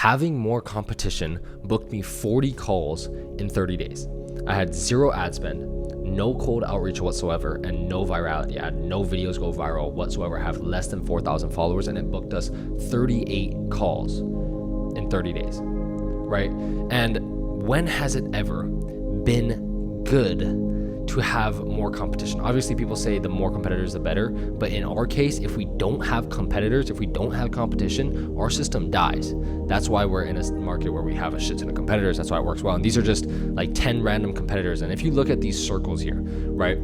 Having more competition booked me 40 calls in 30 days. I had zero ad spend, no cold outreach whatsoever, and no virality. I had no videos go viral whatsoever. I have less than 4,000 followers, and it booked us 38 calls in 30 days, right? And when has it ever been good to have more competition? Obviously, people say the more competitors, the better. But in our case, if we don't have competitors, if we don't have competition, our system dies. That's why we're in a market where we have a shit ton of competitors. That's why it works well. And these are just like 10 random competitors. And if you look at these circles here, right?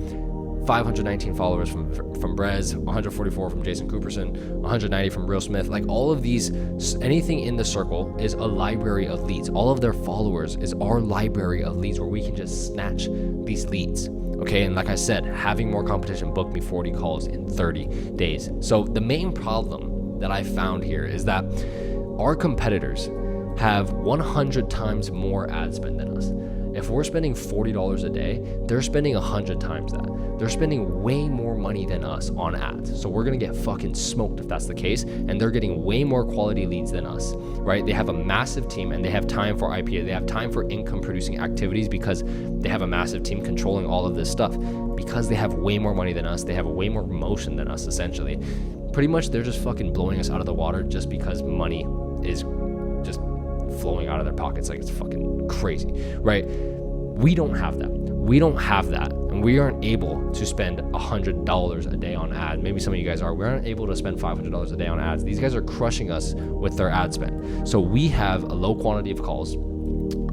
519 followers from Brez, 144 from Jason Cooperson, 190 from Real Smith. Like all of these, anything in the circle is a library of leads. All of their followers is our library of leads where we can just snatch these leads. Okay, and like I said, having more competition booked me 40 calls in 30 days. So the main problem that I found here is that our competitors have 100 times more ad spend than us. If we're spending $40 a day, they're spending 100 times that. They're spending way more money than us on ads. So we're gonna get fucking smoked if that's the case. And they're getting way more quality leads than us, right? They have a massive team and they have time for IPA. They have time for income producing activities because they have a massive team controlling all of this stuff. Because they have way more money than us, they have way more motion than us, essentially. Pretty much they're just fucking blowing us out of the water just because money is just flowing out of their pockets like it's fucking crazy, right? We don't have that. And we aren't able to spend $100 a day on ads. Maybe some of you guys are. We aren't able to spend $500 a day on ads. These guys are crushing us with their ad spend. So we have a low quantity of calls,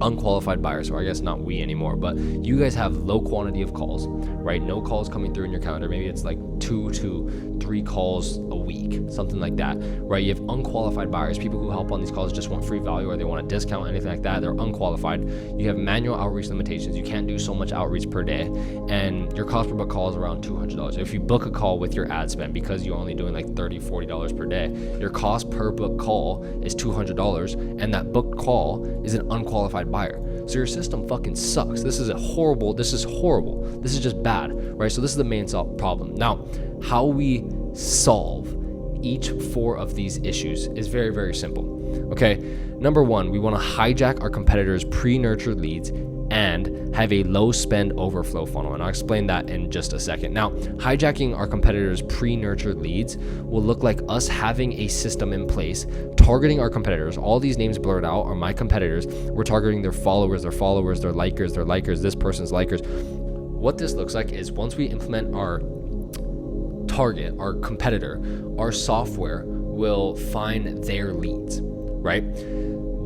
unqualified buyers, or I guess not we anymore, but you guys have low quantity of calls, right? No calls coming through in your calendar. Maybe it's like 2 to 3 calls a week, something like that, right? You have unqualified buyers, people who help on these calls just want free value or they want a discount, anything like that. They're unqualified. You have manual outreach limitations. You can't do so much outreach per day, and your cost per book call is around $200. If you book a call with your ad spend, because you're only doing like $30, $40 per day, your cost per book call is $200, and that book call is an unqualified buyer. So your system fucking sucks. This is horrible. This is just bad, right? So this is the main problem. Now, how we solve each 4 of these issues is very, very simple. Okay, number 1, we want to hijack our competitors' pre-nurtured leads and have a low spend overflow funnel. And I'll explain that in just a second. Now, hijacking our competitors' pre-nurtured leads will look like us having a system in place, targeting our competitors. All these names blurred out are my competitors. We're targeting their followers, their likers, this person's likers. What this looks like is once we implement our target, our competitor, our software will find their leads, right?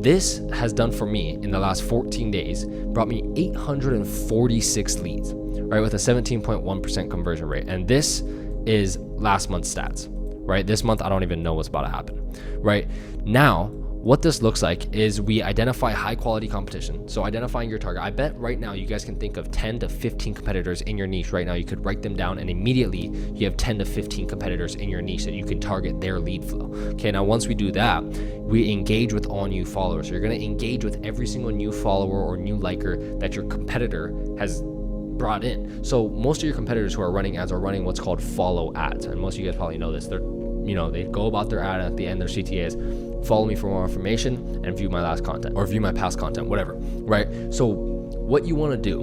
This has done for me in the last 14 days, brought me 846 leads, right? With a 17.1% conversion rate. And this is last month's stats, right? This month, I don't even know what's about to happen, right? Now, what this looks like is we identify high quality competition. So identifying your target. I bet right now you guys can think of 10 to 15 competitors in your niche right now. You could write them down and immediately you have 10 to 15 competitors in your niche that you can target their lead flow. Okay, now once we do that, we engage with all new followers. So you're gonna engage with every single new follower or new liker that your competitor has brought in. So most of your competitors who are running ads are running what's called follow ads. And most of you guys probably know this. They go about their ad at the end, their CTAs, follow me for more information and view my last content or view my past content, whatever, right? So what you want to do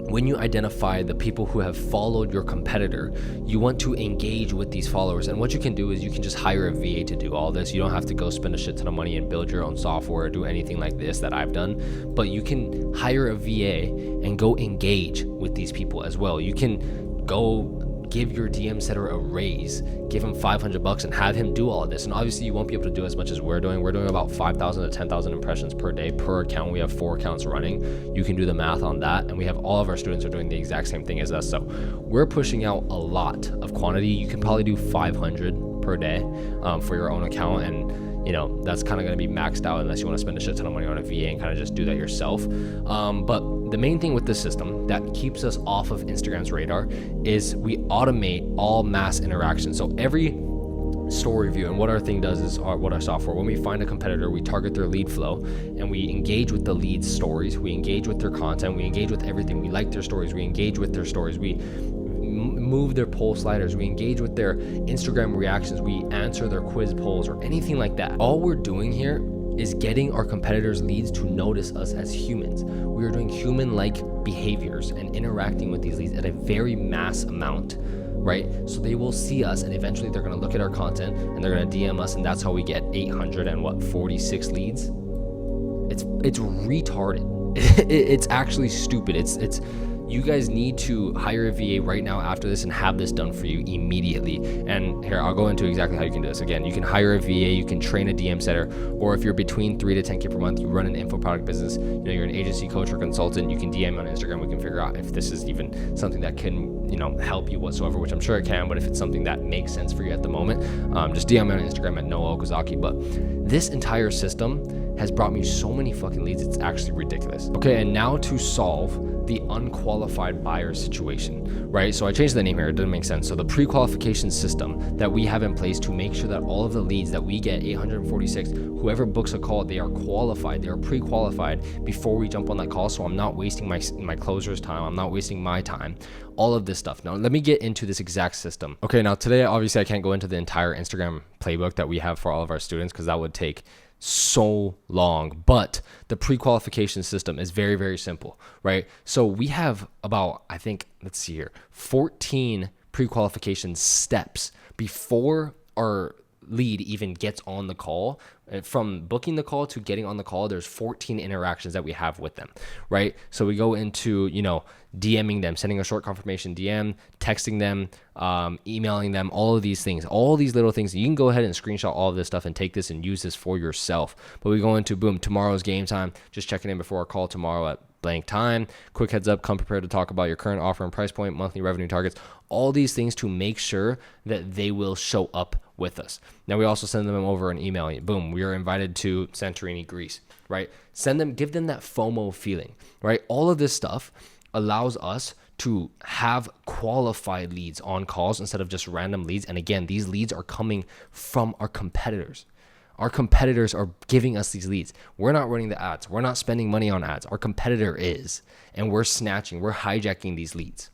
when you identify the people who have followed your competitor, you want to engage with these followers. And what you can do is you can just hire a VA to do all this. You don't have to go spend a shit ton of money and build your own software or do anything like this that I've done, but you can hire a VA and go engage with these people as well. You can go give your DM setter a raise, give him $500 and have him do all of this. And obviously you won't be able to do as much as we're doing. We're doing about 5,000 to 10,000 impressions per day per account. We have 4 accounts running. You can do the math on that. And we have all of our students are doing the exact same thing as us. So we're pushing out a lot of quantity. You can probably do 500 per day for your own account. And that's kind of going to be maxed out unless you want to spend a shit ton of money on a VA and kind of just do that yourself. But the main thing with this system that keeps us off of Instagram's radar is we automate all mass interactions. So every story view, and what our thing does is what our software, when we find a competitor, we target their lead flow and we engage with the lead stories. We engage with their content. We engage with everything. We like their stories. We engage with their stories. We move their poll sliders, we engage with their Instagram reactions, we answer their quiz polls or anything like that. All we're doing here is getting our competitors' leads to notice us as humans. We are doing human-like behaviors and interacting with these leads at a very mass amount, right? So they will see us, and eventually they're going to look at our content and they're going to DM us, and that's how we get 846 leads. It's retarded. It's actually stupid. It's you guys need to hire a VA right now after this and have this done for you immediately. And here, I'll go into exactly how you can do this. Again, you can hire a VA, you can train a DM setter, or if you're between 3 to 10K per month, you run an info product business, you know, you're an agency coach or consultant, you can DM on Instagram. We can figure out if this is even something that can, you know, help you whatsoever, which I'm sure it can, but if it's something that makes sense for you at the moment, just DM me on Instagram at Noah Okazaki. But this entire system has brought me so many fucking leads, it's actually ridiculous. Okay, and now to solve the unqualified buyer situation, right? So I changed the name here, it doesn't make sense. So the pre-qualification system that we have in place to make sure that all of the leads that we get, 846, whoever books a call, they are qualified, they are pre-qualified before we jump on that call. So I'm not wasting my closer's time, I'm not wasting my time, all of this stuff. Now, let me get into this exact system. Okay, now today, obviously I can't go into the entire Instagram playbook that we have for all of our students because that would take so long, but the pre-qualification system is very, very simple, right? So we have about, I think, let's see here, 14 pre-qualification steps before our lead even gets on the call. From booking the call to getting on the call, there's 14 interactions that we have with them, right? So we go into, you know, DMing them, sending a short confirmation DM, texting them, emailing them, all of these things, all these little things. You can go ahead and screenshot all of this stuff and take this and use this for yourself. But we go into, boom, tomorrow's game time, just checking in before our call tomorrow at blank time. Quick heads up, come prepared to talk about your current offer and price point, monthly revenue targets, all these things to make sure that they will show up with us. Now we also send them over an email. Boom, we are invited to Santorini, Greece, right? Give them that FOMO feeling, right? All of this stuff allows us to have qualified leads on calls instead of just random leads. And again, these leads are coming from our competitors. Our competitors are giving us these leads. We're not running the ads. We're not spending money on ads. Our competitor is, and we're hijacking these leads.